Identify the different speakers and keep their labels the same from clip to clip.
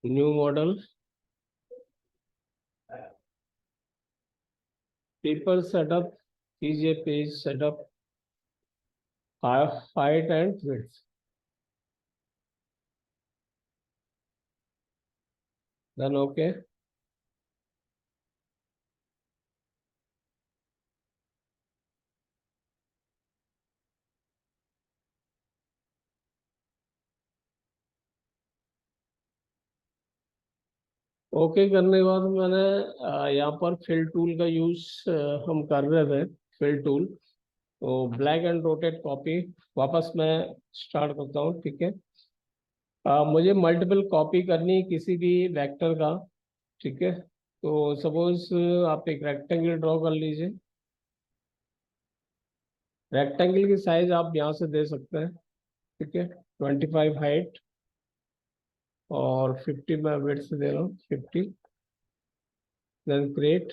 Speaker 1: New model, paper setup कीजिए, page setup, height and width, then okay. Okay करने के बाद मैंने यहाँ पर फिल टूल का यूज हम कर रहे थे, फिल टूल। तो ब्लैक एंड रोटेट कॉपी, वापस मैं स्टार्ट करता हूँ, ठीक है। मुझे मल्टीपल कॉपी करनी है किसी भी वेक्टर का, ठीक है। तो सपोज आप एक रेक्टेंगल ड्रॉ कर लीजिए। रेक्टेंगल की साइज आप यहाँ से दे सकते हैं, ठीक है। 25 हाइट और 50 मैं वेट से दे रहा हूँ, 50। Then create.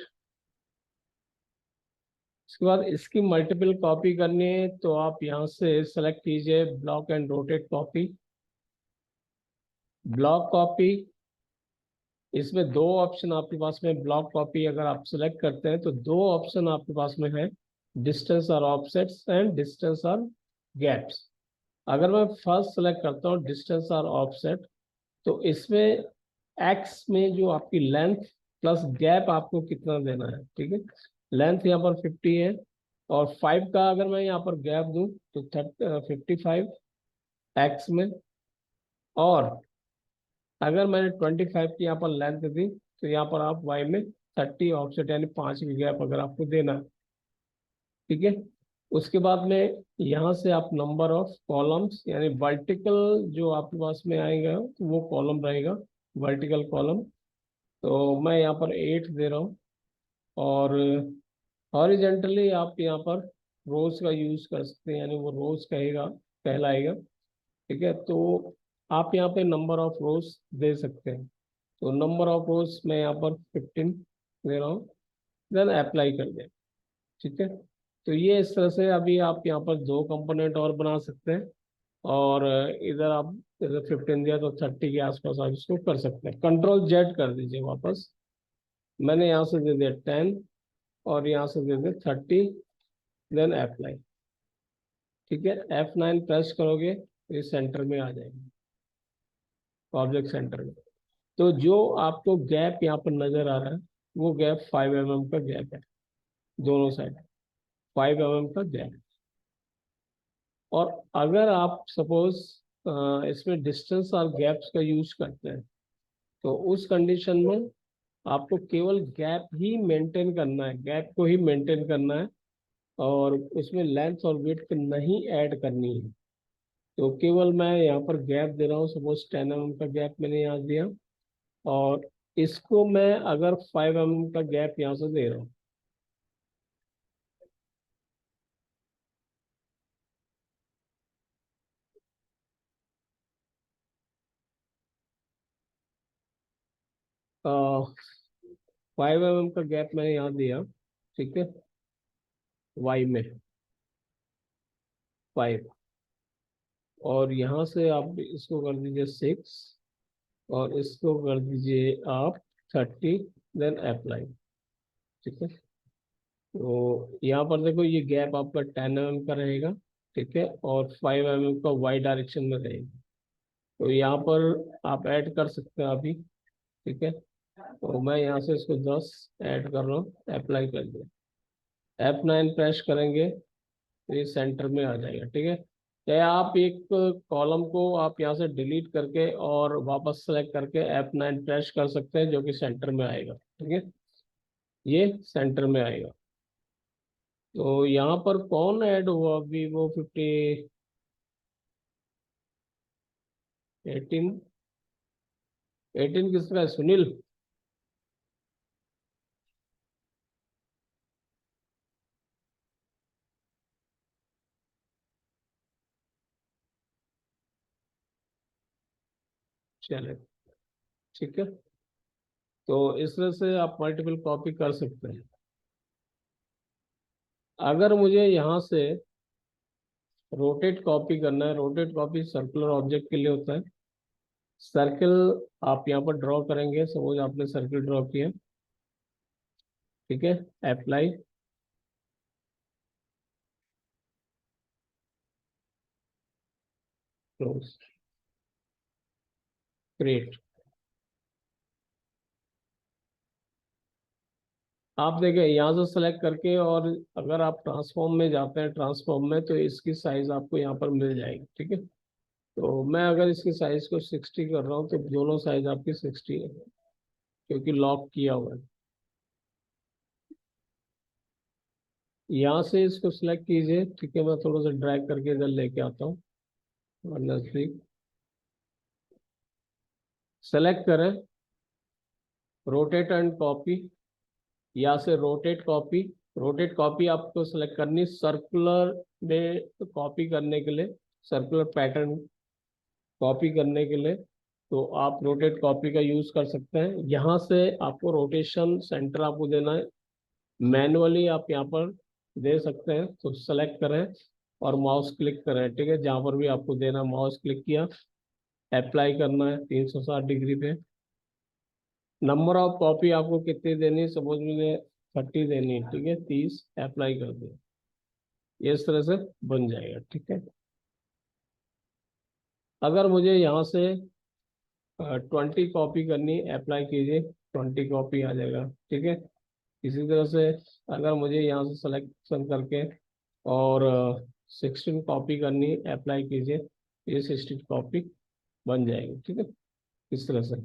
Speaker 1: इसके बाद इसकी मल्टीपल कॉपी करनी है तो आप यहाँ से सेलेक्ट कीजिए block and rotate copy, block copy. इसमें दो ऑप्शन आपके पास में, ब्लॉक कॉपी अगर आप सेलेक्ट करते हैं तो दो ऑप्शन आपके पास में है, डिस्टेंस और ऑफसेट्स एंड डिस्टेंस और गैप्स। अगर मैं फर्स्ट सेलेक्ट करता हूँ डिस्टेंस और ऑफसेट, तो इसमें एक्स में जो आपकी लेंथ प्लस गैप आपको कितना देना है, ठीक है। लेंथ यहाँ पर 50 है, और 5 का अगर मैं यहाँ पर गैप दूं तो 55 एक्स में। और अगर मैंने 25 की यहाँ पर लेंथ दी तो यहाँ पर आप वाई में 30 ऑफसेट यानी 5 की गैप अगर आपको देना है, ठीक है। उसके बाद में यहाँ से आप नंबर ऑफ कॉलम्स यानी वर्टिकल जो आपके पास में आएगा तो वो कॉलम रहेगा, वर्टिकल कॉलम। तो मैं यहाँ पर 8 दे रहा हूँ। और हॉरिजेंटली आप यहाँ पर रोज का यूज कर सकते हैं, यानी वो रोज कहेगा, कहलाएगा, ठीक है। तो आप यहाँ पे नंबर ऑफ रोज दे सकते हैं। तो नंबर ऑफ रोज मैं यहाँ पर 15 दे रहा हूँ, देन अप्लाई कर दें, ठीक है। तो ये इस तरह से अभी आप यहाँ पर दो कंपोनेंट और बना सकते हैं। और इधर आप इधर 15 दिया तो 30 के आसपास आप इसको कर सकते हैं। कंट्रोल जेड कर दीजिए वापस। मैंने यहाँ से दे दिया 10 और यहाँ से दे दिया 30, देन अप्लाई, ठीक है। F9 प्रेस करोगे तो ये सेंटर में आ जाएगी, ऑब्जेक्ट सेंटर में। तो जो आपको गैप यहाँ पर नजर आ रहा है वो गैप 5 mm का गैप है, दोनों साइड 5 mm का गैप। और अगर आप सपोज इसमें डिस्टेंस और गैप्स का यूज करते हैं तो उस कंडीशन में आपको केवल गैप ही मेंटेन करना है, गैप को ही मेंटेन करना है, और उसमें लेंथ और विड्थ नहीं ऐड करनी है। तो केवल मैं यहाँ पर गैप दे रहा हूँ, सपोज 10 mm का गैप मैंने यहाँ दिया, और इसको मैं अगर 5 mm का गैप यहाँ से दे रहा हूँ। आ, 5 mm का गैप मैंने यहाँ दिया, ठीक है, वाई में 5। और यहाँ से आप इसको कर दीजिए 6, और इसको कर दीजिए आप 30, देन अप्लाई, ठीक है। तो यहाँ पर देखो ये गैप आपका 10 mm का रहेगा, ठीक है, और 5 mm का वाई डायरेक्शन में रहेगा। तो यहाँ पर आप ऐड कर सकते हैं अभी, ठीक है। तो मैं यहाँ से इसको 10 ऐड कर रहा हूँ, अप्लाई कर दिया। F9 प्रेस करेंगे तो ये सेंटर में आ जाएगा, ठीक है। या आप एक कॉलम को आप यहाँ से डिलीट करके और वापस सेलेक्ट करके F9 प्रेस कर सकते हैं, जो कि सेंटर में आएगा, ठीक है। ये सेंटर में आएगा। तो यहाँ पर कौन ऐड हुआ अभी, वो 18 18 किसका है, सुनील? चले, ठीक है। तो इस तरह से आप मल्टीपल कॉपी कर सकते हैं। अगर मुझे यहाँ से रोटेट कॉपी करना है, रोटेट कॉपी सर्कुलर ऑब्जेक्ट के लिए होता है, सर्किल आप यहाँ पर ड्रॉ करेंगे, सपोज आपने सर्किल ड्रॉ किया, ठीक है, अप्लाई, क्लोज, क्रिएट। आप देखें यहाँ से सेलेक्ट करके, और अगर आप ट्रांसफॉर्म में जाते हैं, ट्रांसफॉर्म में, तो इसकी साइज आपको यहाँ पर मिल जाएगी, ठीक है। तो मैं अगर इसकी साइज को 60 कर रहा हूँ, तो दोनों साइज आपकी 60 है, क्योंकि लॉक किया हुआ है। यहाँ से इसको सिलेक्ट कीजिए, ठीक है, मैं थोड़ा सा ड्रैग करके इधर लेके आता हूँ और नजदीक। सेलेक्ट करें, रोटेट एंड कॉपी, यहाँ से रोटेट कॉपी। रोटेट कॉपी आपको सेलेक्ट करनी सर्कुलर में कॉपी करने के लिए, सर्कुलर पैटर्न कॉपी करने के लिए, तो आप रोटेट कॉपी का यूज कर सकते हैं। यहाँ से आपको रोटेशन सेंटर आपको देना है, मैनुअली आप यहाँ पर दे सकते हैं। तो सेलेक्ट करें और माउस क्लिक करें, ठीक है, जहाँ पर भी आपको देना, माउस क्लिक किया, अप्लाई करना है 360 डिग्री पे। नंबर ऑफ कॉपी आपको कितनी देनी है, सपोज मुझे 30 देनी है, ठीक है, 30, अप्लाई कर दिया, ये इस तरह से बन जाएगा, ठीक है। अगर मुझे यहाँ से 20 कॉपी करनी, अप्लाई कीजिए, 20 कॉपी आ जाएगा, ठीक है। इसी तरह से अगर मुझे यहाँ से सिलेक्शन करके और 16 कॉपी करनी, अप्लाई कीजिए, ये 16 कॉपी बन जाएगी, ठीक है, इस तरह से।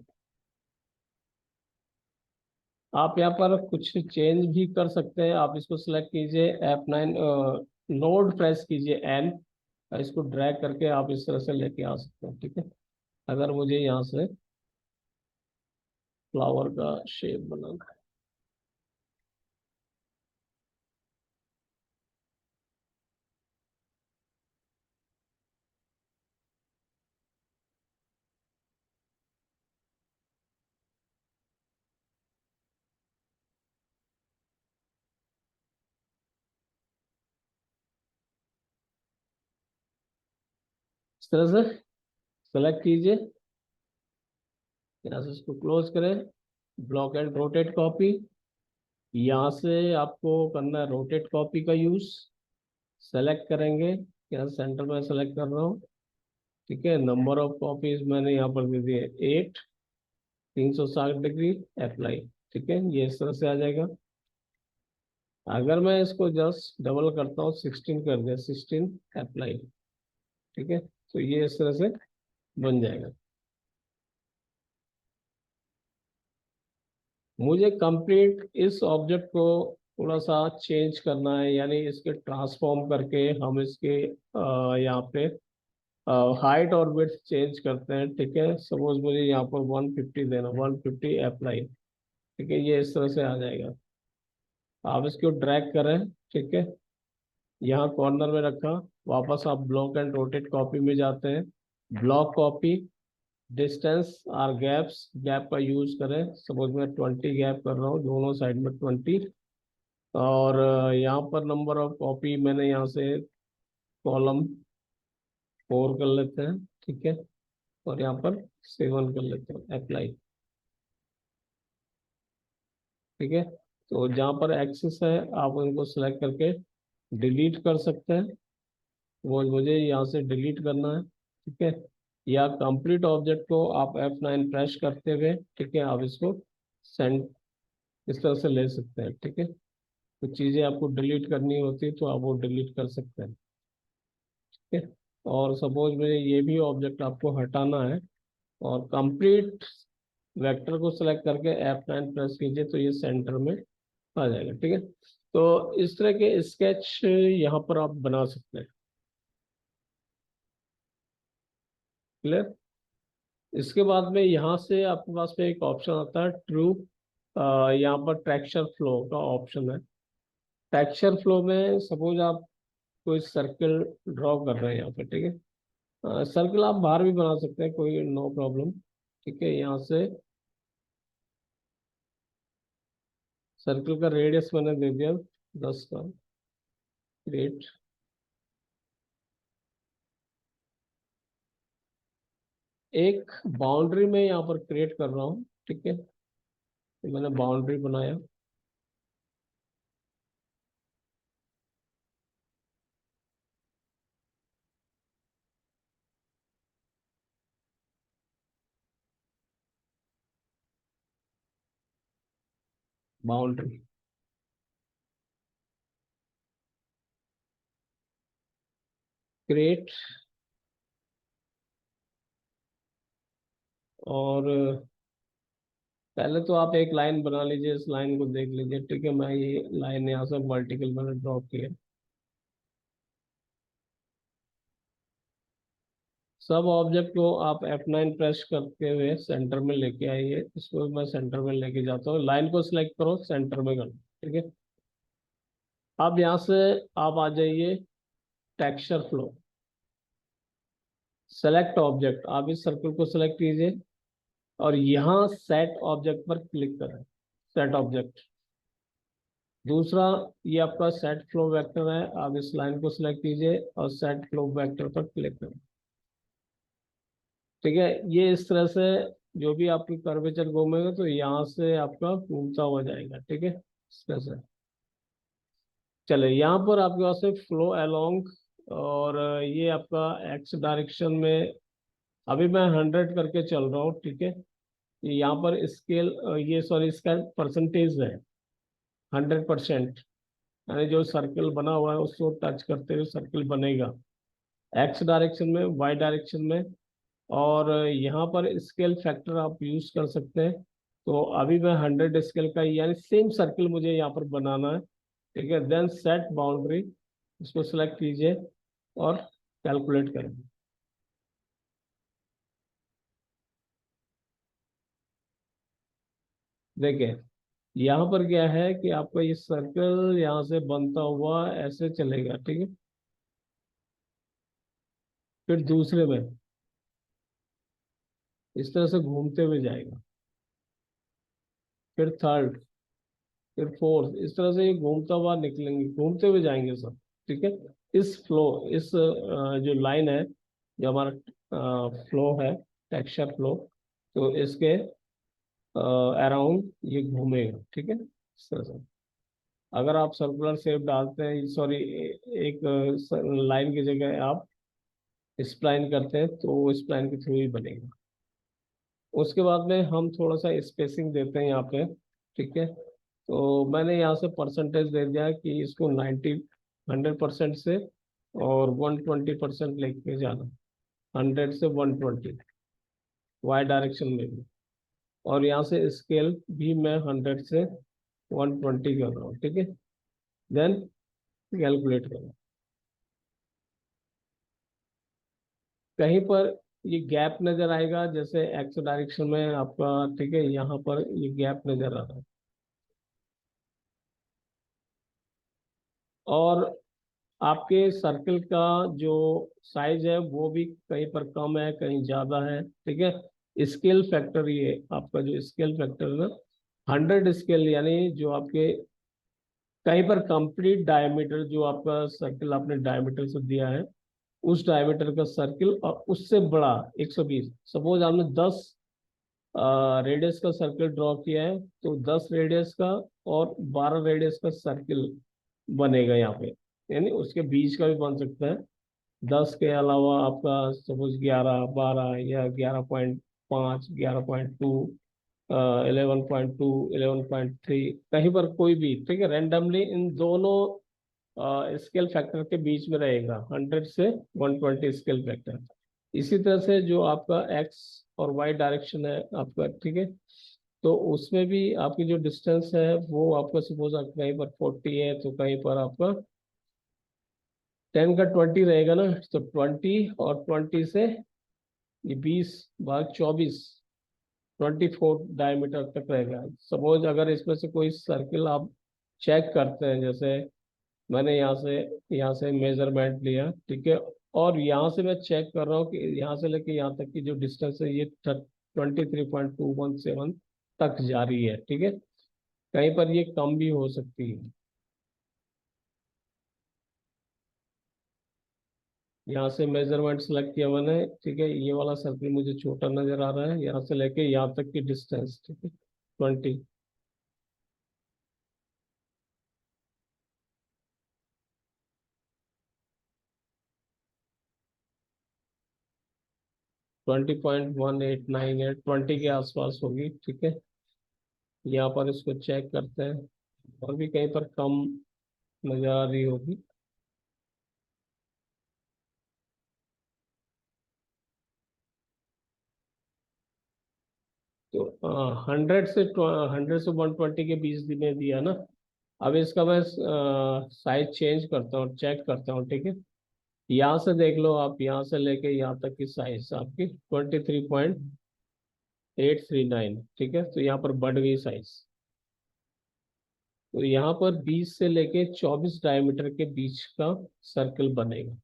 Speaker 1: आप यहाँ पर कुछ चेंज भी कर सकते हैं। आप इसको सिलेक्ट कीजिए, F9 नोड प्रेस कीजिए, एन, इसको ड्रैग करके आप इस तरह से लेके आ सकते हैं, ठीक है। अगर मुझे यहाँ से फ्लावर का शेप बनाना है, इस तरह से सेलेक्ट कीजिए, यहाँ से इसको क्लोज करें, ब्लॉक एंड रोटेट कॉपी, यहाँ से आपको करना है रोटेट कॉपी का यूज। सेलेक्ट करेंगे, यहाँ सेंटर में सेलेक्ट कर रहा हूँ, ठीक है। नंबर ऑफ कॉपीज मैंने यहाँ पर दे दिए 8, 360 डिग्री, अप्लाई, ठीक है, ये इस तरह से आ जाएगा। अगर मैं इसको जस्ट डबल करता हूँ, 16 कर दिया, 16, अप्लाई, ठीक है, तो ये इस तरह से बन जाएगा। मुझे कंप्लीट इस ऑब्जेक्ट को थोड़ा सा चेंज करना है, यानी इसके ट्रांसफॉर्म करके हम इसके यहाँ पे हाइट और विड्थ चेंज करते हैं, ठीक है। सपोज मुझे यहाँ पर 150 देना, 150, अप्लाई, ठीक है, ये इस तरह से आ जाएगा। आप इसको ड्रैग करें, ठीक है, यहाँ कॉर्नर में रखा, वापस आप ब्लॉक एंड रोटेट कॉपी में जाते हैं, ब्लॉक कॉपी, डिस्टेंस और गैप्स, गैप का यूज करें। सपोज मैं 20 गैप कर रहा हूँ, दोनों साइड में 20, और यहाँ पर नंबर ऑफ कॉपी मैंने यहाँ से कॉलम 4 कर लेते हैं, ठीक है, और यहाँ पर 7 कर लेते हैं, अप्लाई, ठीक है। तो जहाँ पर एक्सेस है, आप उनको सेलेक्ट करके डिलीट कर सकते हैं, वो मुझे यहाँ से डिलीट करना है, ठीक है। या कंप्लीट ऑब्जेक्ट को आप F9 प्रेस करते हुए, ठीक है, आप इसको सेंड इस तरह से ले सकते हैं, ठीक है। कुछ चीज़ें आपको डिलीट करनी होती है, तो आप वो डिलीट कर सकते हैं, ठीक है। और सपोज मुझे ये भी ऑब्जेक्ट आपको हटाना है, और कंप्लीट वेक्टर को सिलेक्ट करके F9 प्रेस कीजिए, तो ये सेंटर में आ जाएगा, ठीक है। तो इस तरह के स्केच यहाँ पर आप बना सकते हैं, क्लियर। इसके बाद में यहाँ से आपके पास में एक ऑप्शन आता है ट्रू, यहाँ पर टेक्सचर फ्लो का ऑप्शन है। टेक्सचर फ्लो में सपोज आप कोई सर्कल ड्रॉ कर रहे हैं यहाँ पे, ठीक है, सर्कल आप बाहर भी बना सकते हैं, कोई नो प्रॉब्लम, ठीक है। यहाँ से सर्कल का रेडियस मैंने दे दिया 10 का, ग्रेट। एक बाउंड्री में यहाँ पर क्रिएट कर रहा हूँ, ठीक है। तो मैंने बाउंड्री बनाया, बाउंड्री क्रिएट, और पहले तो आप एक लाइन बना लीजिए, इस लाइन को देख लीजिए, ठीक है। मैं ये लाइन यहाँ से वर्टिकल मैंने ड्रॉ किया। सब ऑब्जेक्ट को आप F9 प्रेस करते हुए सेंटर में लेके आइए। इसको मैं सेंटर में लेके जाता हूँ, लाइन को सिलेक्ट करो, सेंटर में करो, ठीक है। अब यहाँ से आप आ जाइए टेक्सचर फ्लो, सेलेक्ट ऑब्जेक्ट, आप इस सर्कल को सिलेक्ट कीजिए और यहाँ सेट ऑब्जेक्ट पर क्लिक करें, सेट ऑब्जेक्ट। दूसरा, ये आपका सेट फ्लो वेक्टर है, आप इस लाइन को सिलेक्ट कीजिए और सेट फ्लो वेक्टर पर क्लिक करें, ठीक है। ये इस तरह से जो भी आपकी कर्वेचर घूमेगा तो यहाँ से आपका घूमता हुआ जाएगा, ठीक है, इस तरह से। चले, यहाँ पर आपके पास है फ्लो अलोंग, और ये आपका एक्स डायरेक्शन में अभी मैं 100 करके चल रहा हूँ, ठीक है। यहाँ पर स्केल, ये सॉरी, इसका परसेंटेज है 100%, यानी जो सर्कल बना हुआ है उसको टच करते हुए सर्कल बनेगा एक्स डायरेक्शन में, वाई डायरेक्शन में। और यहाँ पर स्केल फैक्टर आप यूज कर सकते हैं। तो अभी मैं 100 स्केल का, यानी सेम सर्कल मुझे यहाँ पर बनाना है, ठीक है। देन सेट बाउंड्री, इसको सिलेक्ट कीजिए और कैलकुलेट करें। देखिए यहाँ पर क्या है कि आपका ये सर्कल यहाँ से बनता हुआ ऐसे चलेगा, ठीक है। फिर दूसरे में इस तरह से घूमते हुए जाएगा, फिर थर्ड, फिर फोर्थ, इस तरह से ये घूमता हुआ निकलेंगे, घूमते हुए जाएंगे सब, ठीक है। इस फ्लो, इस जो लाइन है, जो हमारा फ्लो है, टेक्सचर फ्लो, तो इसके अराउंड ये घूमेगा, ठीक है, इस तरह से। अगर आप सर्कुलर शेप डालते हैं, सॉरी, एक लाइन की जगह आप स्प्लाइन करते हैं तो स्प्लाइन के थ्रू ही बनेगा। उसके बाद में हम थोड़ा सा स्पेसिंग देते हैं यहाँ पे, ठीक है। तो मैंने यहाँ से परसेंटेज दे दिया कि इसको 100% से और 120% लेके जाना, 100 से 120 वाई डायरेक्शन में भी। और यहाँ से स्केल भी मैं 100 से 120 कर रहा हूँ, ठीक है। देन कैलकुलेट करो। कहीं पर ये गैप नजर आएगा, जैसे एक्स डायरेक्शन में आपका, ठीक है, यहाँ पर ये गैप नजर आ रहा है। और आपके सर्कल का जो साइज है वो भी कहीं पर कम है, कहीं ज्यादा है, ठीक है। स्केल फैक्टर, ये आपका जो स्केल फैक्टर है ना, 100 स्केल, यानी जो आपके कहीं पर कंप्लीट डायमीटर, जो आपका सर्कल आपने डायमीटर से दिया है, उस डायमीटर का सर्कल और उससे बड़ा 120, सपोज आपने 10 रेडियस का सर्कल ड्रॉ किया है, तो 10 रेडियस का और 12 रेडियस का सर्कल बनेगा यहाँ पे, यानी उसके बीच का भी बन सकता है। 10 के अलावा आपका सपोज 11, 12 या 11.5, 11.2, 11.2, 11.3, कहीं पर कोई भी, ठीक है, रेंडमली इन दोनों स्केल फैक्टर के बीच में रहेगा, 100 से 120 स्केल फैक्टर। इसी तरह से जो आपका एक्स और वाई डायरेक्शन है आपका, ठीक है, तो उसमें भी आपकी जो डिस्टेंस है वो आपका सपोज कहीं पर 40 है तो कहीं पर आपका 10 का 20 रहेगा ना, तो 20 और 20 से ये 20 भाग 24, 24 डायमीटर तक रहेगा। सपोज अगर इसमें से कोई सर्किल आप चेक करते हैं, जैसे मैंने यहाँ से मेजरमेंट लिया, ठीक है, और यहाँ से मैं चेक कर रहा हूँ कि यहाँ से लेके यहाँ तक की जो डिस्टेंस है ये 23.217 तक जा रही है, ठीक है। कहीं पर ये कम भी हो सकती है। यहाँ से मेजरमेंट सेलेक्ट किया मैंने, ठीक है। ये वाला सर्कल मुझे छोटा नजर आ रहा है, यहाँ से लेके यहाँ तक की डिस्टेंस, ठीक है, 20। 20.1898, 20 के आसपास होगी, ठीक है। यहाँ पर इसको चेक करते हैं, और भी कहीं पर कम नजर आ रही होगी। तो 100 से 120 के बीच में दिया ना। अब इसका मैं साइज चेंज करता हूँ, चेक करता हूँ, ठीक है। यहाँ से देख लो आप, यहाँ से लेके यहाँ तक की साइज आपकी 23.839, ठीक है। तो यहाँ पर बढ़ गई साइज। तो यहाँ पर 20 से लेके 24 डायमीटर के बीच का सर्कल बनेगा।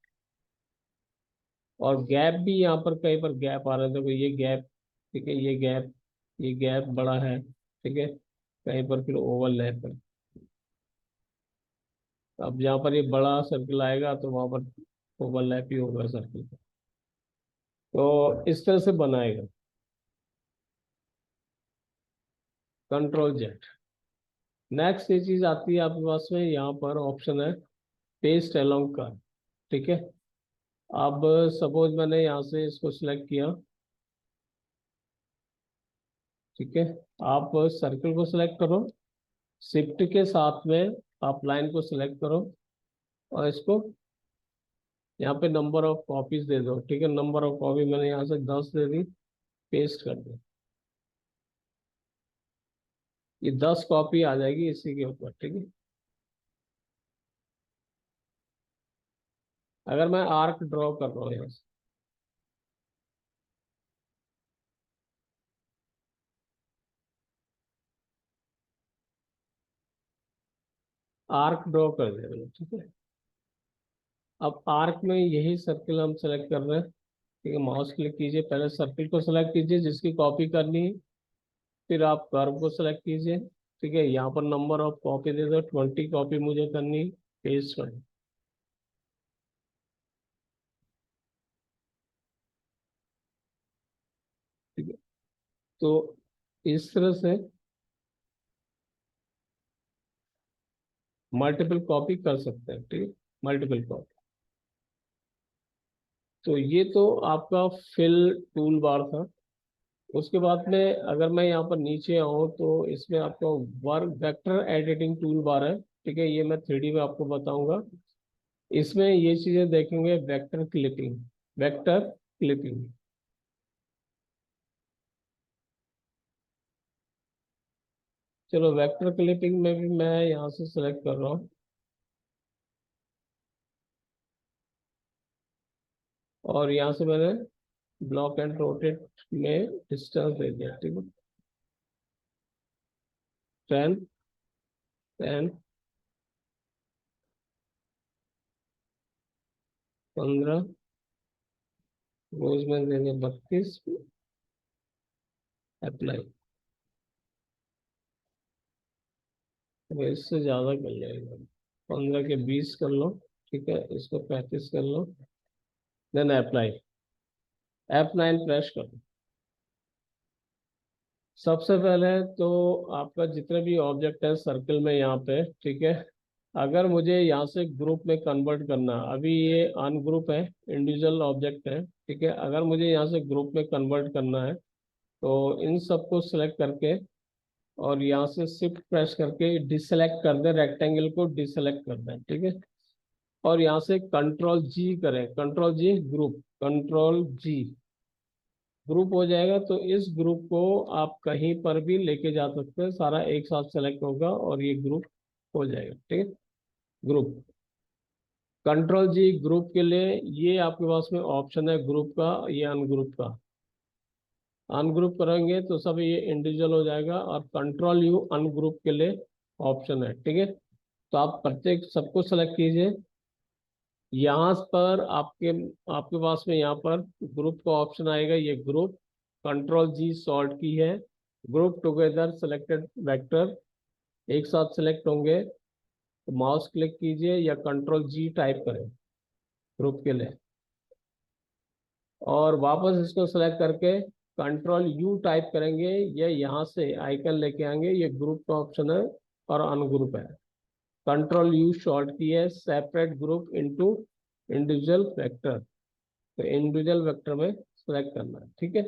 Speaker 1: और गैप भी यहाँ पर कहीं पर गैप आ रहा है, देखो ये गैप, ठीक है, ये गैप बड़ा है, ठीक है। कहीं पर फिर ओवरलैप है। अब जहाँ पर ये बड़ा सर्कल आएगा तो वहां पर ओवरलैप ही होगा सर्कल। तो इस तरह से बनाएगा। Control Z. नेक्स्ट ये चीज आती है आपके पास में, यहाँ पर ऑप्शन है पेस्ट अलोंग का, ठीक है। अब सपोज मैंने यहाँ से इसको सिलेक्ट किया, ठीक है। आप सर्कल को सिलेक्ट करो, शिफ्ट के साथ में आप लाइन को सिलेक्ट करो, और इसको यहाँ पे नंबर ऑफ कॉपीज दे दो, ठीक है। नंबर ऑफ कॉपी मैंने यहाँ से 10 दे दी, पेस्ट कर दो। ये 10 कॉपी आ जाएगी इसी के ऊपर, ठीक है। अगर मैं आर्क ड्रॉ कर रहा हूँ यहाँ से, आर्क ड्रॉ कर दे रहे हैं, ठीक है। अब आर्क में यही सर्कल हम सेलेक्ट कर रहे हैं, ठीक है। माउस क्लिक कीजिए, पहले सर्कल को सेलेक्ट कीजिए जिसकी कॉपी करनी है, फिर आप कर्व को सेलेक्ट कीजिए, ठीक है। यहाँ पर नंबर ऑफ कॉपी दे दो, 20 कॉपी मुझे करनी है, पेस्ट कर। ठीक है। तो इस तरह से मल्टीपल कॉपी कर सकते हैं, ठीक है, मल्टीपल कॉपी। तो ये तो आपका फिल टूल बार था। उसके बाद में अगर मैं यहाँ पर नीचे आऊँ तो इसमें आपको work vector editing tool bar है, ठीक है। ये मैं 3D में आपको बताऊंगा। इसमें ये चीजें देखेंगे, वेक्टर क्लिपिंग, वेक्टर क्लिपिंग। चलो वेक्टर क्लिपिंग में भी मैं यहाँ से सिलेक्ट कर रहा हूँ, और यहाँ से मैंने ब्लॉक एंड रोटेट में डिस्टेंस दे दिया, ठीक है। 10, 10, 15, रोज में देंगे 32, अप्लाई। अब इससे ज्यादा कर जाएगा, 15 के 20 कर लो, ठीक है। इसको 35 कर लो, देन अप्लाई। F9 प्रेस करो। सबसे पहले तो आपका जितने भी ऑब्जेक्ट है सर्कल में यहाँ पे, ठीक है। अगर मुझे यहाँ से ग्रुप में कन्वर्ट करना, अभी ये अनग्रुप है, इंडिविजुअल ऑब्जेक्ट है, ठीक है। अगर मुझे यहाँ से ग्रुप में कन्वर्ट करना है तो इन सबको सिलेक्ट करके और यहाँ से शिफ्ट प्रेस करके डिसेलेक्ट कर दें, रेक्टेंगल को डिसेलेक्ट कर दें, ठीक है। और यहाँ से कंट्रोल जी करें, कंट्रोल जी ग्रुप, कंट्रोल जी ग्रुप हो जाएगा। तो इस ग्रुप को आप कहीं पर भी लेके जा सकते हैं, सारा एक साथ सेलेक्ट होगा और ये ग्रुप हो जाएगा, ठीक है। ग्रुप, कंट्रोल जी ग्रुप के लिए ये आपके पास में ऑप्शन है ग्रुप का, ये अनग्रुप का। अनग्रुप करेंगे तो सब ये इंडिविजुअल हो जाएगा, और कंट्रोल यू अनग्रुप के लिए ऑप्शन है, ठीक है। तो आप प्रत्येक सबको सेलेक्ट कीजिए। यहाँ पर आपके पास में यहाँ पर ग्रुप का ऑप्शन आएगा, ये ग्रुप, कंट्रोल जी सॉर्ट की है, ग्रुप टुगेदर सेलेक्टेड वेक्टर एक साथ सेलेक्ट होंगे। तो माउस क्लिक कीजिए या कंट्रोल जी टाइप करें ग्रुप के लिए। और वापस इसको सेलेक्ट करके कंट्रोल यू टाइप करेंगे, ये यहाँ से आइकन लेके आएंगे, ये ग्रुप का ऑप्शन है और अनग्रुप है। कंट्रोल यू शॉर्ट की है, separate group into individual vector, तो इंडिविजुअल वेक्टर में सेलेक्ट करना है, ठीक है।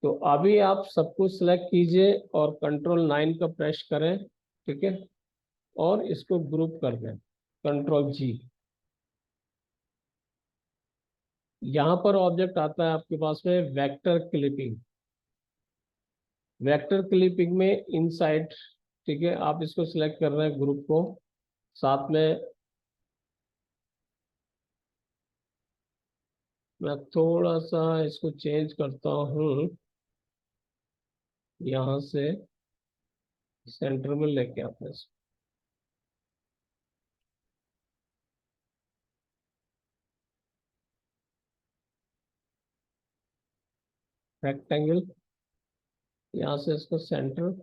Speaker 1: तो अभी आप सब कुछ सेलेक्ट कीजिए और कंट्रोल 9 का प्रेस करें, ठीक है, और इसको ग्रुप कर दें, कंट्रोल जी। यहाँ पर ऑब्जेक्ट आता है आपके पास में वेक्टर क्लिपिंग। वेक्टर क्लिपिंग में इनसाइड, ठीक है, आप इसको सिलेक्ट कर रहे हैं ग्रुप को, साथ में मैं थोड़ा सा इसको चेंज करता हूँ, यहाँ से सेंटर में लेके आते हैं रेक्टेंगल, यहाँ से इसको सेंटर,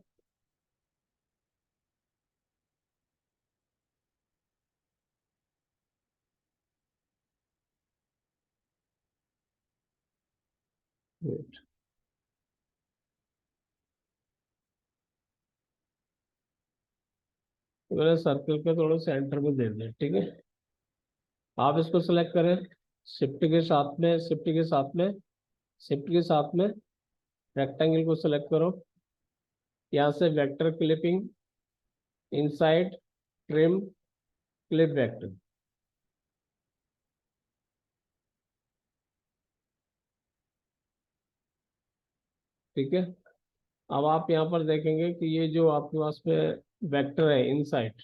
Speaker 1: मैंने सर्कल के थोड़ा सेंटर में दे दिया, ठीक है। आप इसको सेलेक्ट करें, शिफ्ट के साथ में, शिफ्ट के साथ में, शिफ्ट के साथ में रेक्टेंगल को सेलेक्ट करो, यहाँ से vector clipping, inside, trim, clip vector, ठीक है। अब आप यहाँ पर देखेंगे कि ये जो आपके पास में वेक्टर है इनसाइड,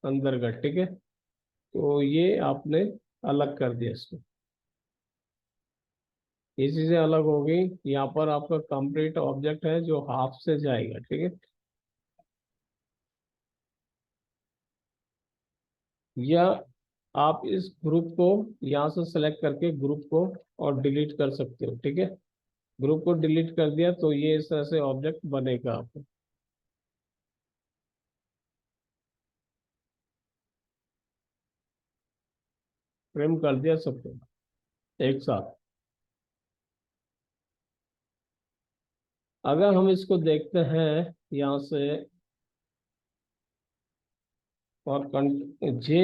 Speaker 1: अंदर का, ठीक है, तो ये आपने अलग कर दिया इसको, ये चीजें अलग हो गई। यहाँ पर आपका कंप्लीट ऑब्जेक्ट है जो हाफ से जाएगा, ठीक है। या आप इस ग्रुप को यहाँ से सेलेक्ट करके ग्रुप को और डिलीट कर सकते हो, ठीक है। ग्रुप को डिलीट कर दिया तो ये इस तरह से ऑब्जेक्ट बनेगा आपको। फ्रेम कर दिया सबको एक साथ। अगर हम इसको देखते हैं यहाँ से और जे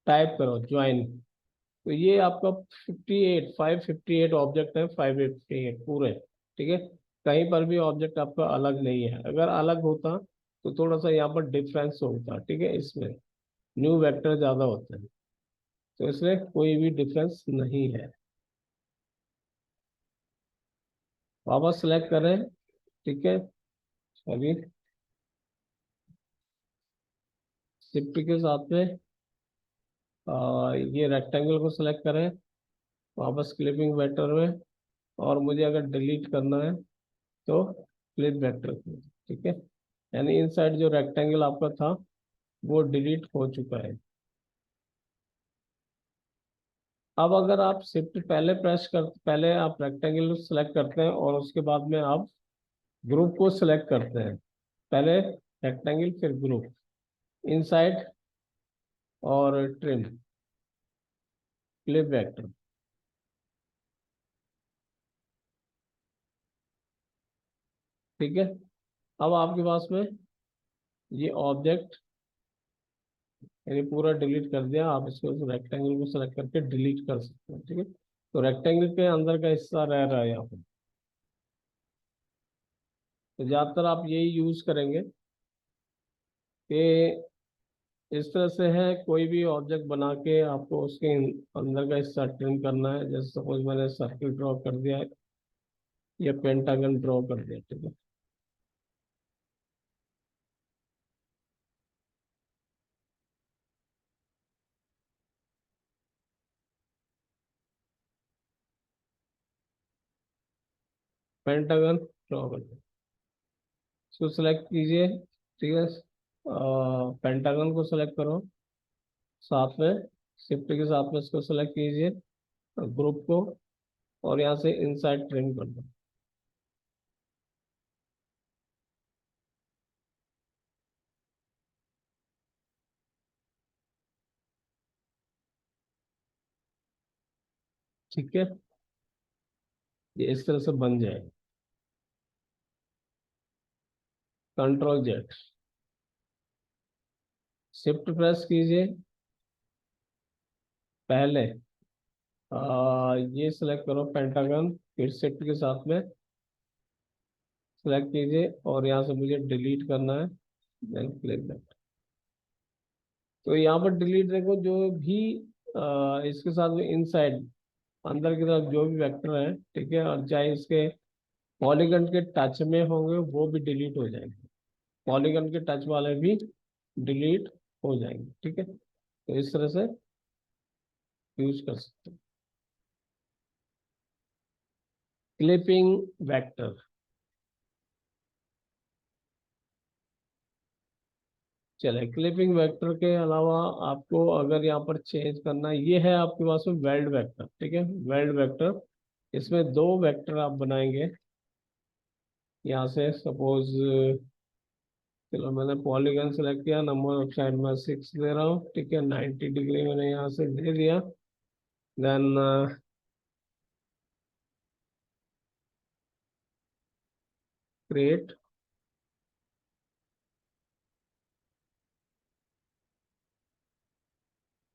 Speaker 1: टाइप करो ज्वाइन, तो ये आपका 58, 558 ऑब्जेक्ट है, 558 पूरे, ठीक है। कहीं पर भी ऑब्जेक्ट आपका अलग नहीं है, अगर अलग होता तो थोड़ा सा यहाँ पर डिफरेंस होता, ठीक है, इसमें न्यू वेक्टर ज्यादा होते हैं, तो इसमें कोई भी डिफरेंस नहीं है। वापस सेलेक्ट करें, ठीक है, अभी शिफ्ट के साथ में ये रेक्टेंगल को सेलेक्ट करें, वापस क्लिपिंग वेक्टर में, और मुझे अगर डिलीट करना है तो क्लिप वेक्टर, ठीक है। यानी इनसाइड जो रेक्टेंगल आपका था वो डिलीट हो चुका है। अब अगर आप शिफ्ट पहले प्रेस कर, पहले आप रेक्टेंगल सेलेक्ट करते हैं और उसके बाद में आप ग्रुप को सिलेक्ट करते हैं, पहले रेक्टेंगल फिर ग्रुप, इनसाइड और ट्रिम, क्लिप वेक्टर, ठीक है। अब आपके पास में ये ऑब्जेक्ट, यानी पूरा डिलीट कर दिया, आप इसको रेक्टेंगल को सेलेक्ट करके डिलीट कर सकते हैं, ठीक है। तो रेक्टेंगल के अंदर का हिस्सा रह रहा है यहाँ पर, तो ज्यादातर आप यही यूज करेंगे कि इस तरह से है, कोई भी ऑब्जेक्ट बना के आपको उसके अंदर का हिस्सा ट्रिम करना है, जैसे सपोज मैंने सर्किल ड्रॉ कर दिया है या पेंटागन ड्रॉ कर दिया, ठीक है। पेंटागन ड्रॉ कर दिया, इसको सेलेक्ट कीजिए, ठीक है। पेंटागन को सेलेक्ट करो, साथ में शिफ्ट के साथ में इसको सेलेक्ट कीजिए, ग्रुप को, और यहाँ से इनसाइड ट्रिम कर दो, ठीक है। ये इस तरह से बन जाए। कंट्रोल जेड, शिफ्ट प्रेस कीजिए। पहले ये सिलेक्ट करो पेंटागन, फिर शिफ्ट के साथ में सिलेक्ट कीजिए और यहाँ से मुझे डिलीट करना है। Then click that. तो यहाँ पर डिलीट देखो, जो भी इसके साथ में इनसाइड अंदर की तरफ जो भी वेक्टर है, ठीक है, और चाहे इसके पॉलीगन के टच में होंगे वो भी डिलीट हो जाएंगे। पॉलीगन के टच वाले भी डिलीट हो जाएंगे, ठीक है। तो इस तरह से यूज कर सकते हैं। क्लिपिंग वेक्टर, चले क्लिपिंग वेक्टर के अलावा आपको अगर यहाँ पर चेंज करना है, ये है आपके पास में वेल्ड वेक्टर, ठीक है, वेल्ड वेक्टर। इसमें दो वेक्टर आप बनाएंगे। यहाँ से सपोज, चलो मैंने पॉलीगन सेलेक्ट किया, नंबर ऑफ साइड में 6 दे रहा हूँ, ठीक है, 90 डिग्री मैंने यहाँ से दे दिया। देन क्रिएट,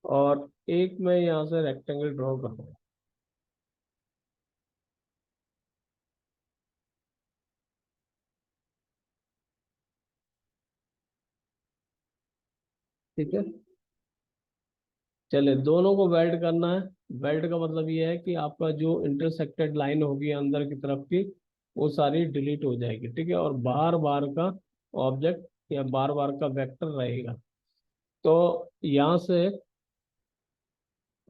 Speaker 1: और एक मैं यहाँ से रेक्टेंगल ड्रॉ कर दूँ, ठीक है। चले दोनों को वेल्ड करना है। वेल्ड का मतलब ये है कि आपका जो इंटरसेक्टेड लाइन होगी अंदर की तरफ की, वो सारी डिलीट हो जाएगी, ठीक है, और बार बार का ऑब्जेक्ट या बार बार का वेक्टर रहेगा। तो यहाँ से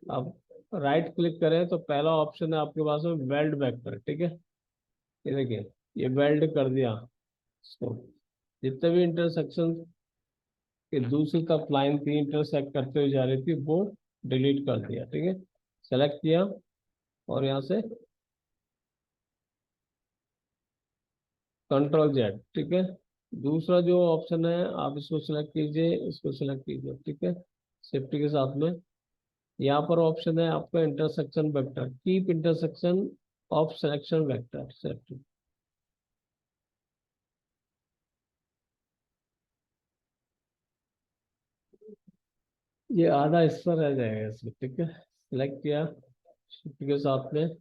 Speaker 1: आप राइट क्लिक करें तो पहला ऑप्शन है आपके पास में वेल्ड वेक्टर, ठीक है। ये देखिए, ये वेल्ड कर दिया इसको। जितने भी इंटरसेक्शन कि दूसरी तरफ लाइन थी इंटरसेक्ट करते हुए जा रही थी, वो डिलीट कर दिया, ठीक है। सेलेक्ट किया और यहाँ से कंट्रोल जेड, ठीक है। दूसरा जो ऑप्शन है आप इसको सिलेक्ट कीजिए, इसको सिलेक्ट कीजिए, ठीक है, सेफ्टी के साथ में। यहाँ पर ऑप्शन है आपका intersection vector, keep intersection of selection vector safety. ये आधा हिस्सा रह जाएगा इसमें, ठीक है। सिलेक्ट किया शिफ्ट के साथ में,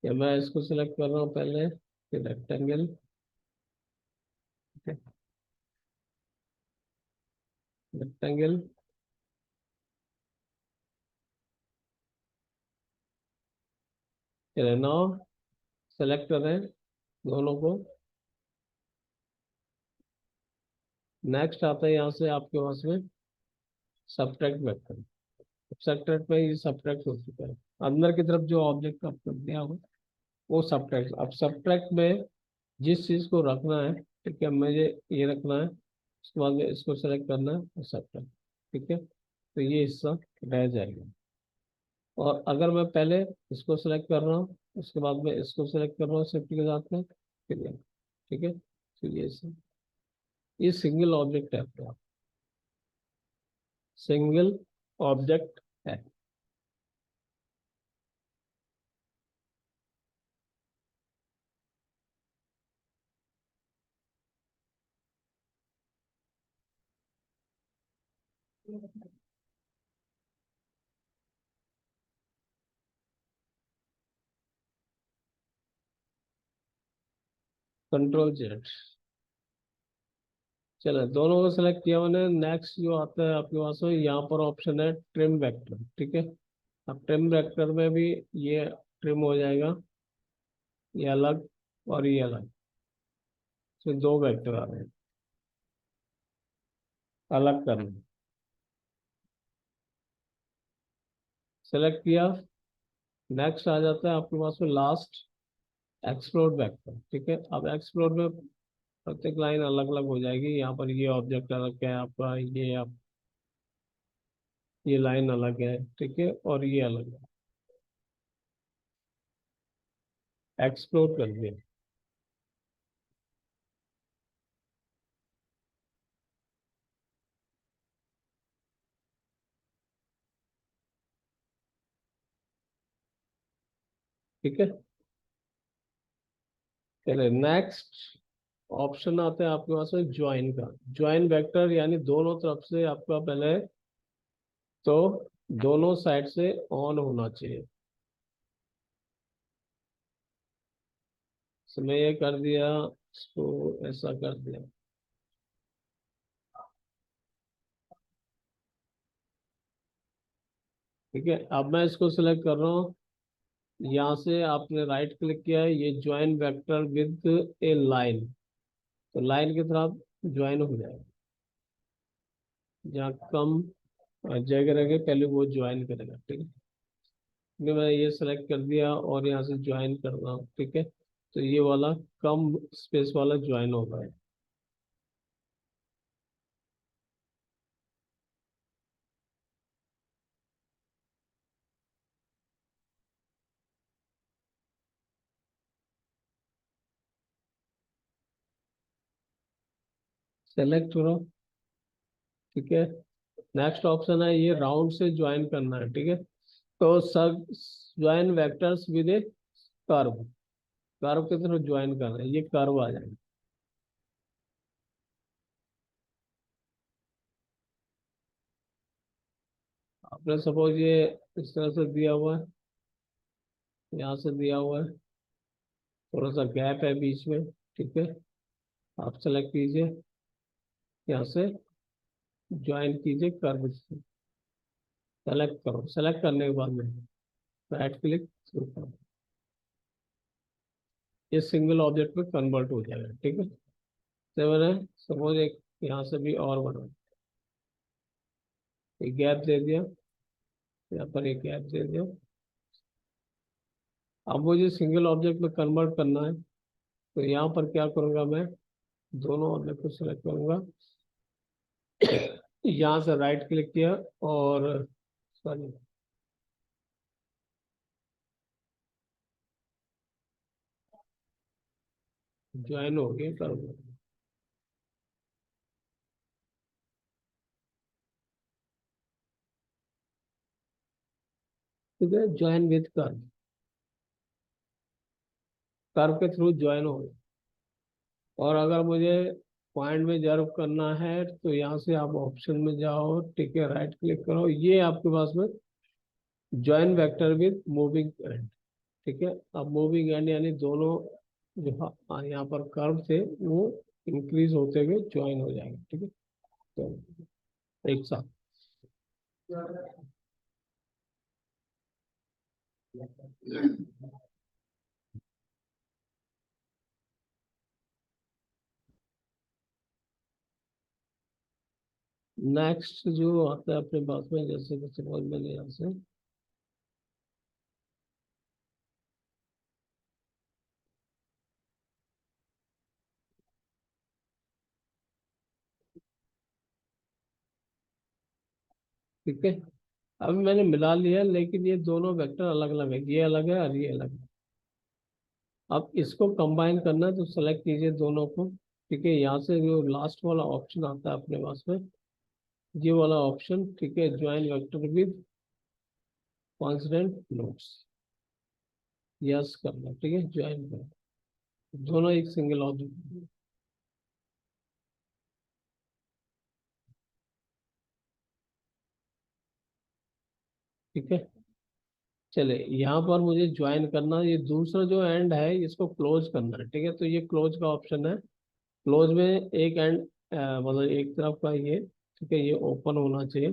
Speaker 1: या मैं इसको सिलेक्ट कर रहा हूँ पहले, फिर रेक्टेंगल, रेक्टेंगल। चलिए नाउ सेलेक्ट करें दोनों को। नेक्स्ट आता है यहाँ से आपके पास में सब्ट्रैक्ट वेक्टर। सब्ट्रैक्ट में ये सब्ट्रैक्ट हो चुका है, अंदर की तरफ जो ऑब्जेक्ट आपको दिया हो वो सब्ट्रैक्ट। अब सब्ट्रैक्ट में जिस चीज को रखना है, ठीक है, मुझे ये रखना है, उसके बाद में इसको सेलेक्ट करना है और सब्ट्रैक्ट, ठीक है, तो ये हिस्सा रह जाएगा। और अगर मैं पहले इसको सेलेक्ट कर रहा हूँ, उसके बाद में इसको सेलेक्ट कर रहा हूँ सेफ्टी के साथ में, ठीक है, तो ये सिंगल ऑब्जेक्ट है आपका, सिंगल ऑब्जेक्ट है। Control Z. चलो दोनों को सेलेक्ट किया मैंने। नेक्स्ट जो आता है आपके पास में, यहाँ पर ऑप्शन है ट्रिम वेक्टर, ठीक है। अब ट्रिम वेक्टर में भी ये ट्रिम हो जाएगा, ये अलग और ये अलग, तो दो वेक्टर आ रहे हैं, अलग करना। सेलेक्ट किया, नेक्स्ट आ जाता है आपके पास में लास्ट एक्सप्लोर वेक्टर, ठीक है। अब एक्सप्लोर में प्रत्येक लाइन अलग अलग हो जाएगी। यहाँ पर ये ऑब्जेक्ट अलग है आपका, ये आप, ये लाइन अलग है, ठीक है, और ये अलग है। एक्सप्लोर कर दिया। ठीक है। चलिए नेक्स्ट ऑप्शन आता है आपके पास में ज्वाइन का। ज्वाइन वेक्टर यानी दोनों तरफ से आपका पहले तो दोनों साइड से ऑन होना चाहिए। तो मैं ये कर दिया, इसको ऐसा कर दिया। ठीक है, अब मैं इसको सिलेक्ट कर रहा हूँ। यहाँ से आपने राइट क्लिक किया है, ये join vector with A line, तो लाइन की तरफ ज्वाइन हो जाएगा। जहाँ कम जगह रहेगा पहले वो ज्वाइन करेगा। ठीक है, क्योंकि मैं ये सेलेक्ट कर दिया और यहाँ से ज्वाइन कर रहा हूँ। ठीक है, तो ये वाला कम स्पेस वाला ज्वाइन होगा। सेलेक्ट करो। ठीक है, नेक्स्ट ऑप्शन है ये राउंड से ज्वाइन करना है। ठीक है, तो सब join vectors with A curve, curve की तरफ ज्वाइन करना है, ये कर्व आ जाएगा। आपने सपोज ये इस तरह से दिया हुआ है, यहाँ से दिया हुआ है, थोड़ा सा गैप है बीच में। ठीक है, आप सेलेक्ट कीजिए, यहाँ से ज्वाइन कीजिए कर्व से। सेलेक्ट करो, सेलेक्ट करने के बाद में राइट क्लिक थ्रू करो, ये सिंगल ऑब्जेक्ट में कन्वर्ट हो जाएगा। ठीक है, तो मैंने सपोज एक यहाँ से भी और बना, एक गैप दे दिया, यहाँ पर एक गैप दे दिया। अब मुझे सिंगल ऑब्जेक्ट में कन्वर्ट करना है, तो यहाँ पर क्या करूँगा मैं, दोनों ऑब्जेक्ट को सिलेक्ट करूँगा, यहाँ से राइट क्लिक किया और सॉरी, ज्वाइन हो गया कर्व। ठीक है, ज्वाइन विद कर्व, कर्व के थ्रू ज्वाइन हो गया। और अगर मुझे पॉइंट में जर्व करना है तो यहाँ से आप ऑप्शन में जाओ। ठीक है, राइट क्लिक करो, ये आपके पास में join vector with moving and. ठीक है, अब मूविंग एंड यानी दोनों जो यहाँ पर कर्व थे वो इंक्रीज होते हुए ज्वाइन हो जाएंगे। ठीक है, तो एक साथ। नेक्स्ट जो आता है अपने पास में, जैसे कि सपोज मैंने यहाँ से, ठीक है, अब मैंने मिला लिया, लेकिन ये दोनों वेक्टर अलग अलग है, ये अलग है और ये अलग है। अब इसको कंबाइन करना है तो सेलेक्ट कीजिए दोनों को। ठीक है, यहाँ से जो लास्ट वाला ऑप्शन आता है अपने पास में, ये वाला ऑप्शन। ठीक है, join vector with constant nodes, yes करना। ठीक है, ज्वाइन करना, दोनों एक सिंगल ऑब्जेक्ट। ठीक है, चले यहाँ पर मुझे ज्वाइन करना, ये दूसरा जो एंड है इसको क्लोज करना है। ठीक है, तो ये क्लोज का ऑप्शन है। क्लोज में एक एंड, मतलब एक तरफ का ये, ठीक है, ये ओपन होना चाहिए।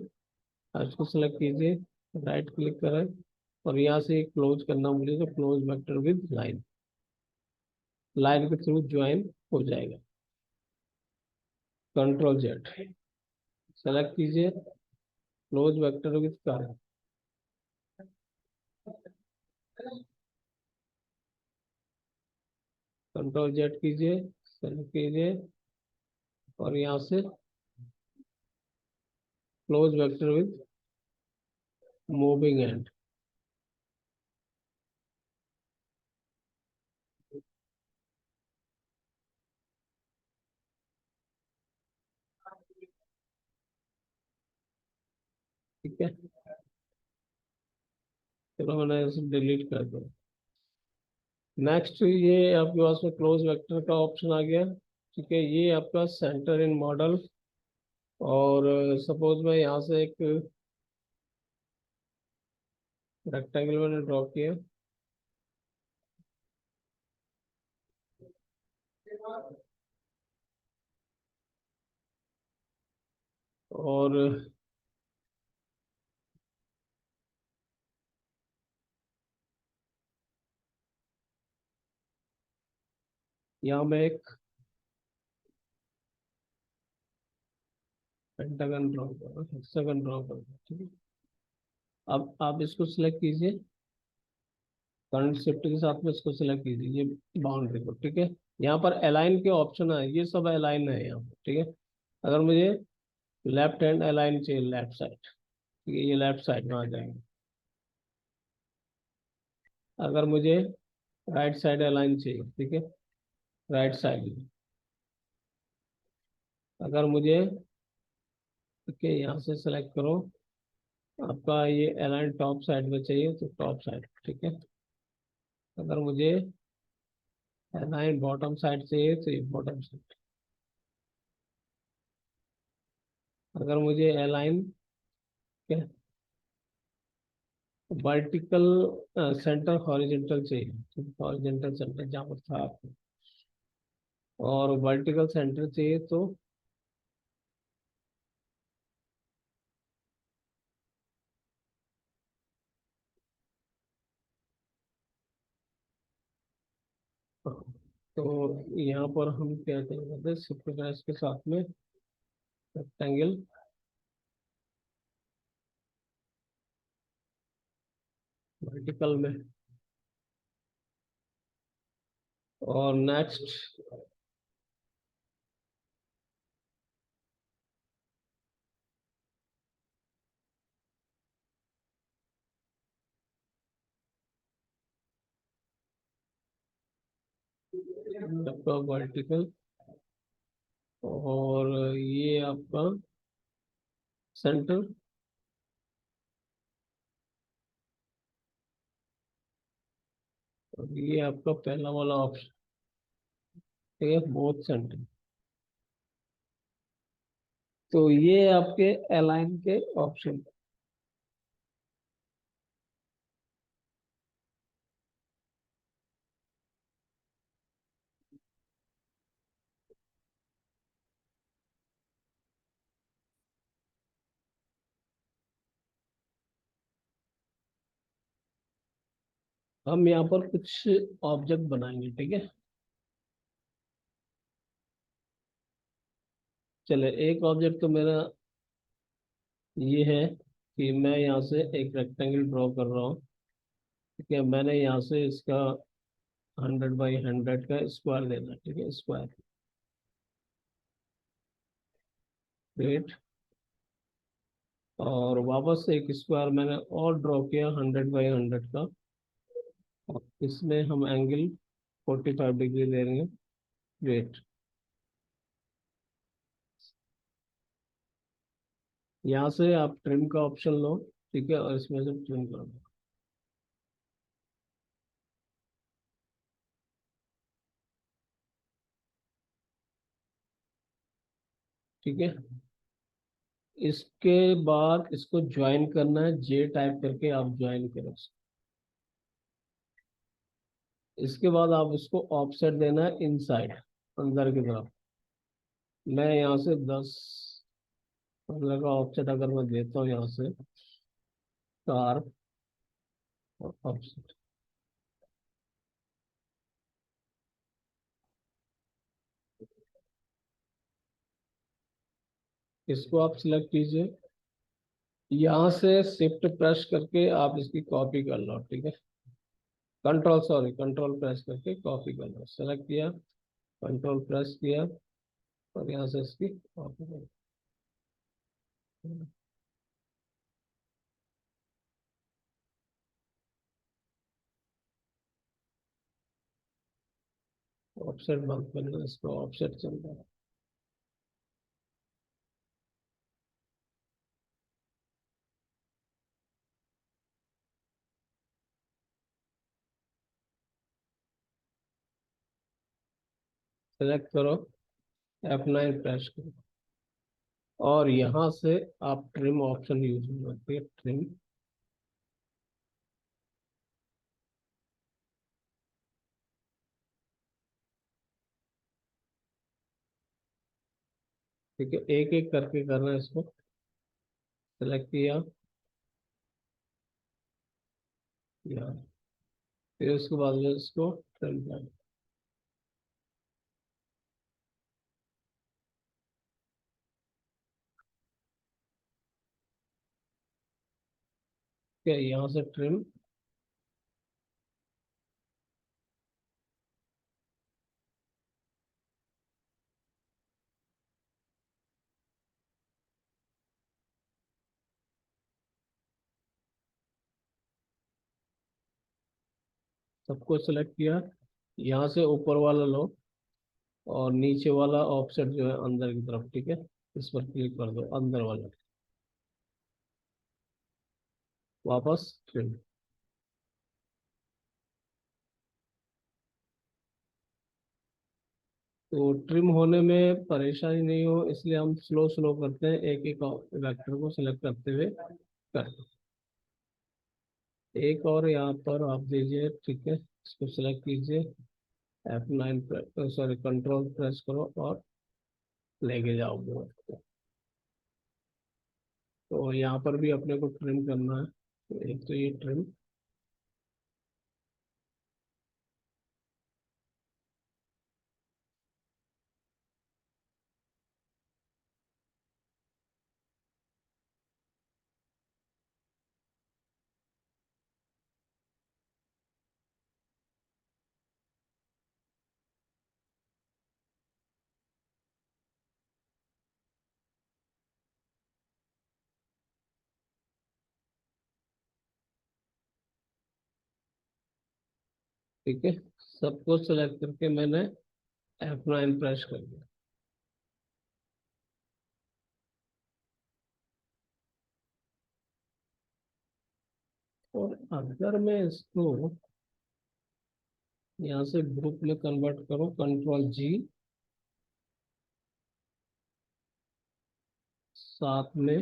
Speaker 1: अब इसको सेलेक्ट कीजिए, राइट क्लिक करें और यहाँ से क्लोज करना मुझे, तो close vector with line, line के थ्रू ज्वाइन हो जाएगा। कंट्रोल जेड, सेलेक्ट कीजिए, close vector with curve, control Z कीजिए, सेलेक्ट कीजिए और यहाँ से close vector with moving and. ठीक है, चलो मैंने इसे डिलीट कर दिया। नेक्स्ट ये आपके पास में क्लोज वेक्टर का ऑप्शन आ गया। ठीक है, ये आपका सेंटर इन मॉडल। और सपोज मैं यहाँ से एक रेक्टेंगल मैंने ड्रॉ किया। और यहाँ मैं एक पेंटागन ड्रॉ कर रहा हूँ, हेक्सागन ड्रॉ कर रहा हूँ। ठीक है, अब आप इसको सिलेक्ट कीजिए, करंट शिफ्ट के साथ में इसको सिलेक्ट कीजिए, ये बाउंड्री को। ठीक है, यहाँ पर अलाइन के ऑप्शन है, ये सब अलाइन है यहाँ पर। ठीक है, अगर मुझे लेफ्ट हैंड अलाइन चाहिए, लेफ्ट साइड, ठीक है, ये लेफ्ट साइड में आ जाएंगे। अगर मुझे राइट साइड अलाइन चाहिए, ठीक है, राइट साइड में। अगर मुझे, ठीक है, यहाँ से सेलेक्ट करो, आपका ये अलाइन टॉप साइड में चाहिए तो टॉप साइड। ठीक है, अगर मुझे अलाइन बॉटम साइड चाहिए तो ये बॉटम साइड। अगर मुझे अलाइन वर्टिकल सेंटर हॉरिजेंटल चाहिए, हॉरिजेंटल सेंटर जहाँ पर था आपको, और वर्टिकल सेंटर चाहिए तो यहाँ पर हम क्या करेंगे, शिफ्ट प्रेस के साथ में रेक्टेंगल वर्टिकल में। और नेक्स्ट आपका वर्टिकल, और ये आपका सेंटर, और ये आपका पहला वाला ऑप्शन, ठीक है, बोथ सेंटर। तो ये आपके अलाइन के ऑप्शन। हम यहाँ पर कुछ ऑब्जेक्ट बनाएंगे। ठीक है, चले, एक ऑब्जेक्ट तो मेरा ये है कि मैं यहाँ से एक रेक्टेंगल ड्रॉ कर रहा हूँ। ठीक है, मैंने यहाँ से इसका 100 बाई 100 का स्क्वायर देना है। ठीक है, स्क्वायर, ग्रेट। और वापस से एक स्क्वायर मैंने और ड्रॉ किया 100 बाई 100 का, और इसमें हम एंगल 45 डिग्री ले लेंगे, ग्रेट। यहाँ से आप ट्रिम का ऑप्शन लो, ठीक है, और इसमें से ट्रिम कर दो। ठीक है, इसके बाद इसको ज्वाइन करना है, जे टाइप करके आप ज्वाइन करो। इसके बाद आप इसको ऑफसेट देना है इनसाइड, अंदर की तरफ। मैं यहाँ से 10-15 का ऑफसेट अगर मैं देता हूँ यहाँ से, कार और ऑफसेट, इसको आप सिलेक्ट कीजिए। यहाँ से शिफ्ट प्रेस करके आप इसकी कॉपी कर लो। ठीक है, कंट्रोल प्रेस करके कॉपी कर लो, सेलेक्ट किया, कंट्रोल प्रेस किया, और यहाँ से इसकी कॉपी कर लो। ऑफसेट बंद करना, इसको ऑफसेट चल रहा है। सेलेक्ट करो, F9 प्रेस करो, और यहाँ से आप ट्रिम ऑप्शन यूज करते हैं, ट्रिम। ठीक है, एक एक करके करना है इसको। सेलेक्ट किया, या फिर उसके बाद में इसको ट्रिम करना। ठीक है, यहाँ से ट्रिम। सबको सेलेक्ट किया, यहाँ से ऊपर वाला लो, और नीचे वाला ऑफसेट जो है अंदर की तरफ, ठीक है, इस पर क्लिक कर दो, अंदर वाला। वापस ट्रिम। तो ट्रिम होने में परेशानी नहीं हो, इसलिए हम स्लो स्लो करते हैं, एक एक वेक्टर को सिलेक्ट करते हुए करते हैं। एक और यहाँ पर आप दीजिए, ठीक है, इसको सिलेक्ट कीजिए, F9 सॉरी कंट्रोल प्रेस करो और लेके जाओ बोर्ड को। तो यहाँ पर भी अपने को ट्रिम करना है, तो एक तो ये ट्रिम। ठीक है, सबको सेलेक्ट करके मैंने F9 प्रेस कर दिया। और अगर मैं इसको यहाँ से ग्रुप में कन्वर्ट करूँ, Ctrl G, साथ में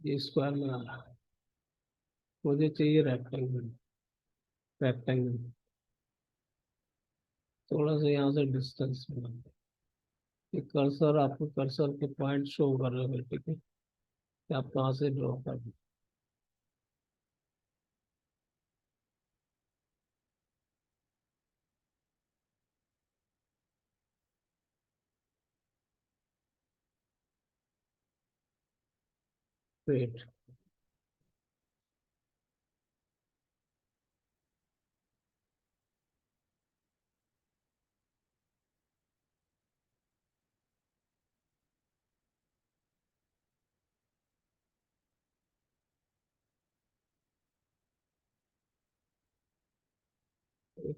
Speaker 1: ये स्क्वायर में आ रहा है, मुझे चाहिए रेक्टेंगल। रेक्टेंगल थोड़ा सा यहाँ से डिस्टेंस में, ये कर्सर, आपको कर्सर के पॉइंट शो कर रहे हैं, ठीक है, कि आप कहाँ से ड्रॉ कर रहे हैं। वेट,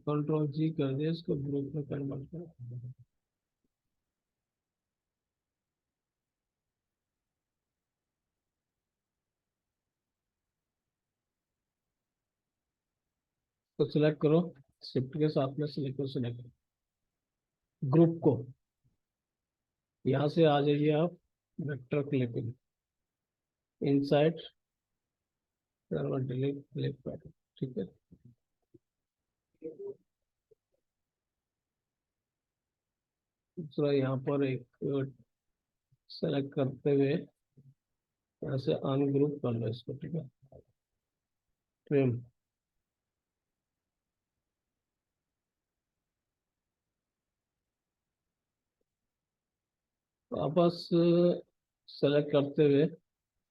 Speaker 1: Ctrl G कर दिया, इसको ग्रुप में कन्वर्ट कर। तो सिलेक्ट करो, शिफ्ट के साथ में सिलेक्ट करो, सिलेक्ट ग्रुप को। यहाँ से आ जाइए आप vector clipping, inside delete clip pattern, ठीक है। दूसरा यहाँ पर एक सेलेक्ट करते हुए यहाँ से अनग्रुप कर लो इसको, ठीक है, ट्रिम। वापस सेलेक्ट करते हुए,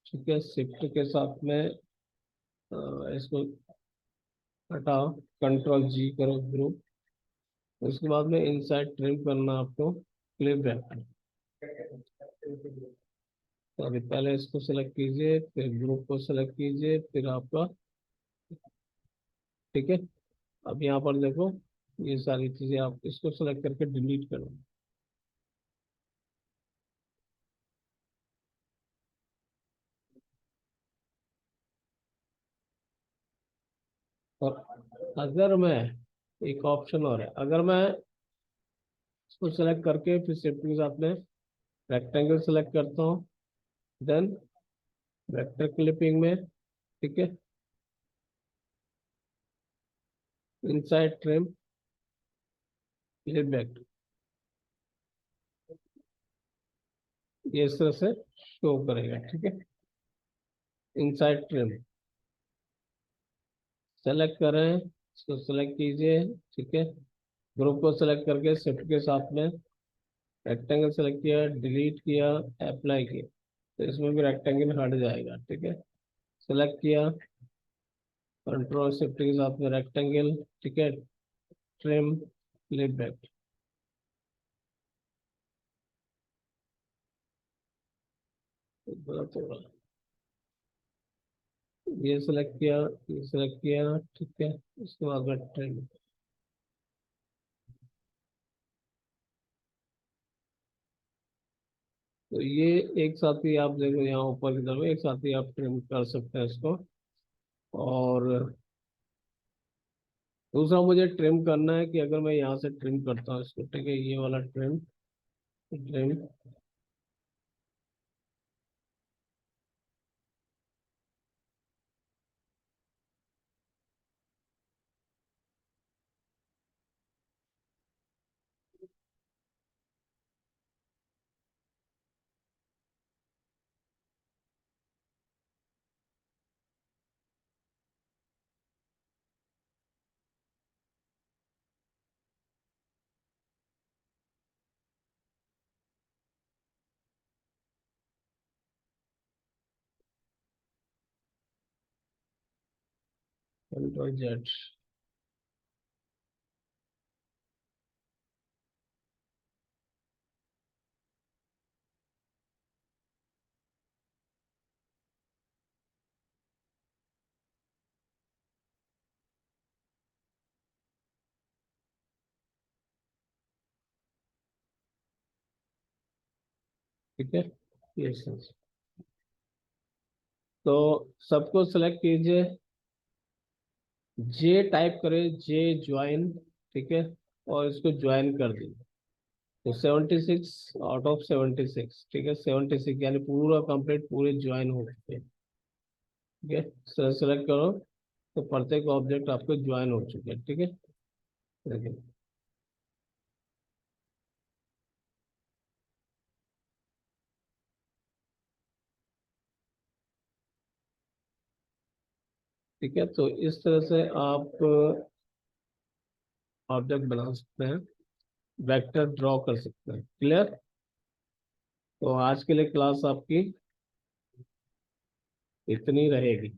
Speaker 1: ठीक है, शिफ्ट के साथ में इसको हटाओ, Ctrl G करो ग्रुप। उसके बाद में इनसाइड ट्रिम करना आपको क्लिप वेक्टर। तो अभी पहले इसको सेलेक्ट कीजिए, फिर ग्रुप को सेलेक्ट कीजिए, फिर आपका ठीक है। अब यहाँ पर देखो, ये सारी चीजें आप इसको सेलेक्ट करके डिलीट करो। और अगर मैं, एक ऑप्शन और है, अगर मैं इसको सेलेक्ट करके फिर शिफ्ट के साथ में रेक्टेंगल सेलेक्ट करता हूँ, देन वेक्टर क्लिपिंग में, ठीक है, इनसाइड ट्रिम, बैक, ये इस तरह से शो करेगा। ठीक है, इनसाइड ट्रिम सेलेक्ट करें, इसको सेलेक्ट कीजिए। ठीक है, ग्रुप को सेलेक्ट करके शिफ्ट के साथ में रेक्टेंगल सेलेक्ट किया, डिलीट किया, अप्लाई किया, तो इसमें भी रेक्टेंगल हट जाएगा। ठीक है, सेलेक्ट किया, कंट्रोल शिफ्ट के साथ में रेक्टेंगल, ठीक है, ट्रिम, फ्लिप बैक, गलत हो रहा है। ये सेलेक्ट किया, ये सेलेक्ट किया, ठीक है, उसके बाद में ट्रिम। तो ये एक साथ ही आप देखो, यहाँ ऊपर की तरफ एक साथ ही आप ट्रिम कर सकते हैं इसको। और दूसरा मुझे ट्रिम करना है कि अगर मैं यहाँ से ट्रिम करता हूँ इसको, ठीक है, ये वाला ट्रिम, ट्रिम, कंट्रोल जेड। ठीक है, ये सही। तो सबको सेलेक्ट कीजिए, जे टाइप करें, जे ज्वाइन, ठीक है, और इसको ज्वाइन कर दीजिए। तो 76 आउट ऑफ 76, ठीक है, 76 यानी पूरा कंप्लीट पूरे ज्वाइन हो चुके हैं। ठीक है, सेलेक्ट करो, तो प्रत्येक ऑब्जेक्ट आपको ज्वाइन हो चुके हैं। ठीक है, देखिए। ठीक है, तो इस तरह से आप ऑब्जेक्ट बना सकते हैं, वेक्टर ड्रॉ कर सकते हैं। क्लियर? तो आज के लिए क्लास आपकी इतनी रहेगी।